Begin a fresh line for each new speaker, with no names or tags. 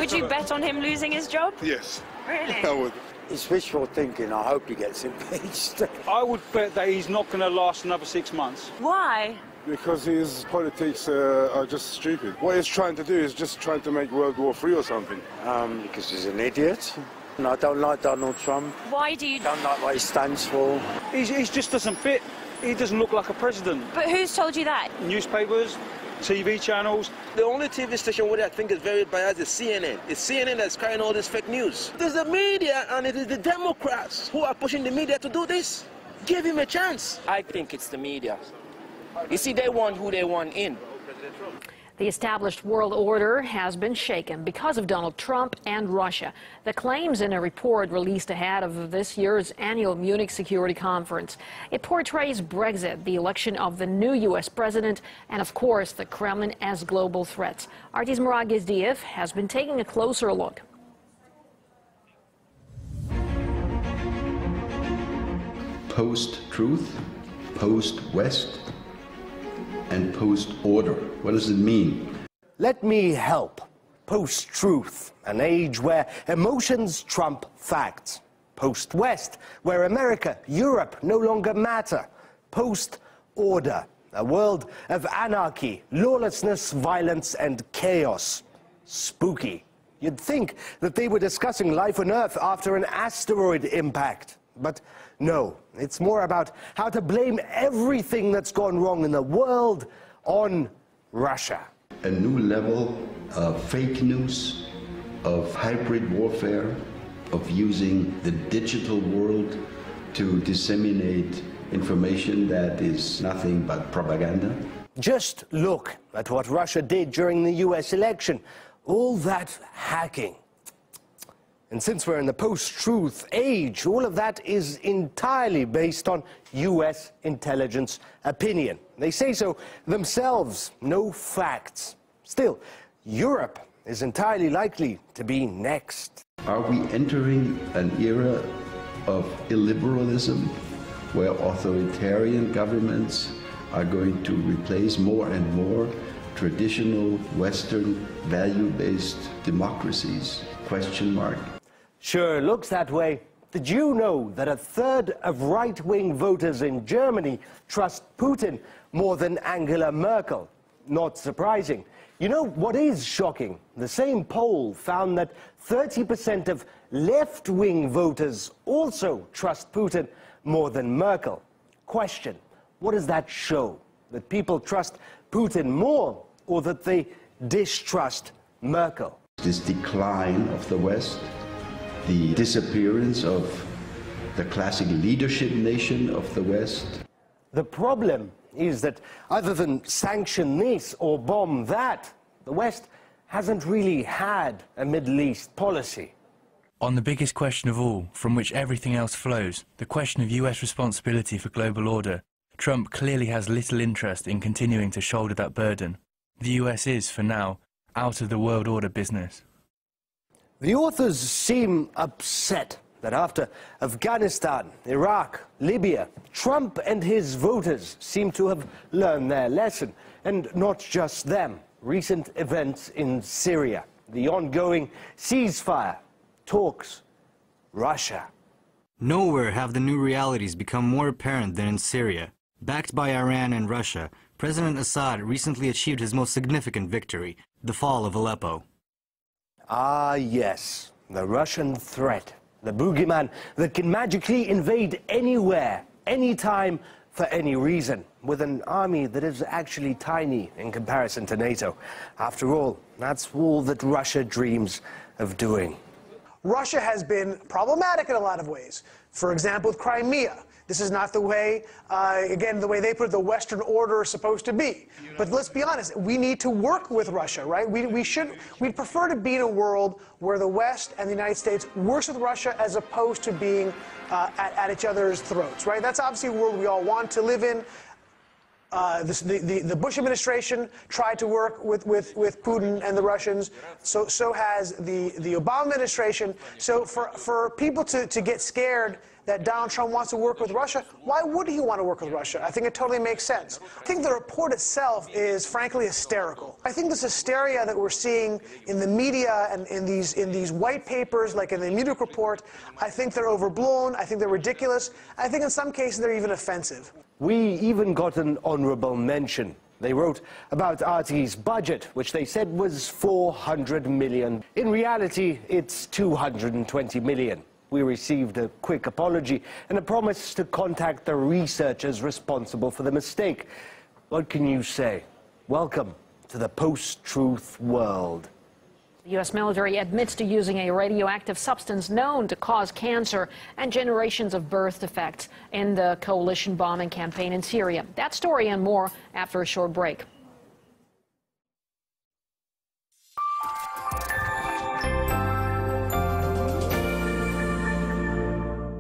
Would you bet on him losing his job?
Yes.
Really?
I would.
It's wishful thinking. I hope he gets impeached.
I would bet that he's not going to last another 6 months.
Why?
Because his politics are just stupid. What he's trying to do is just trying to make World War III or something.
Because he's an idiot. And I don't like Donald Trump.
Why do you...
Don't like what he stands for.
He just doesn't fit. He doesn't look like a president.
But who's told you that?
Newspapers, TV channels.
The only TV station where I think is very biased is CNN. It's CNN that's carrying all this fake news. There's the media, and it is the Democrats who are pushing the media to do this. Give him a chance.
I think it's the media. You see, they want who they want in.
The established world order has been shaken because of Donald Trump and Russia. The claims in a report released ahead of this year's annual Munich Security Conference. It portrays Brexit, the election of the new U.S. president, and of course the Kremlin as global threats. Artis Moragues-Diaz has been taking a closer look.
Post-truth, post-West, and post-order. What does it mean?
Let me help. Post-truth, an age where emotions trump facts. Post-West, where America, Europe no longer matter. Post-order, a world of anarchy, lawlessness, violence, and chaos. Spooky. You'd think that they were discussing life on Earth after an asteroid impact. But no, it's more about how to blame everything that's gone wrong in the world on Russia.
A new level of fake news, of hybrid warfare, of using the digital world to disseminate information that is nothing but propaganda.
Just look at what Russia did during the US election. All that hacking. And since we're in the post-truth age, all of that is entirely based on US intelligence opinion. They say so themselves, no facts. Still, Europe is entirely likely to be next.
Are we entering an era of illiberalism where authoritarian governments are going to replace more and more traditional Western value-based democracies? Question mark.
Sure looks that way. Did you know that a third of right-wing voters in Germany trust Putin more than Angela Merkel? Not surprising. You know what is shocking? The same poll found that 30% of left-wing voters also trust Putin more than Merkel. Question, what does that show? That people trust Putin more or that they distrust Merkel?
This decline of the West, the disappearance of the classic leadership nation of the West.
The problem is that other than sanction this or bomb that, the West hasn't really had a Middle East policy.
On the biggest question of all, from which everything else flows, the question of US responsibility for global order, Trump clearly has little interest in continuing to shoulder that burden. The US is, for now, out of the world order business.
The authors seem upset that after Afghanistan, Iraq, Libya, Trump and his voters seem to have learned their lesson. And not just them. Recent events in Syria, the ongoing ceasefire, talks, Russia.
Nowhere have the new realities become more apparent than in Syria. Backed by Iran and Russia, President Assad recently achieved his most significant victory, the fall of Aleppo.
Ah, yes, the Russian threat, the boogeyman that can magically invade anywhere, anytime, for any reason, with an army that is actually tiny in comparison to NATO. After all, that's all that Russia dreams of doing.
Russia has been problematic in a lot of ways. For example, with Crimea. This is not the way, again, the way they put the Western order is supposed to be. But let's be honest, we need to work with Russia, right? We'd prefer to be in a world where the West and the United States works with Russia as opposed to being at each other's throats, right? That's obviously a world we all want to live in. The Bush administration tried to work with Putin and the Russians. So has the Obama administration. So for people to get scared that Donald Trump wants to work with Russia, why would he want to work with Russia? I think it totally makes sense. I think the report itself is frankly hysterical. I think this hysteria that we're seeing in the media and in these white papers, like in the Munich report, I think they're overblown. I think they're ridiculous. I think in some cases they're even offensive.
We even got an honorable mention. They wrote about RT's budget, which they said was 400 million. In reality, it's 220 million. We received a quick apology and a promise to contact the researchers responsible for the mistake. What can you say? Welcome to the post-truth world.
The U.S. military admits to using a radioactive substance known to cause cancer and generations of birth defects in the coalition bombing campaign in Syria. That story and more after a short break.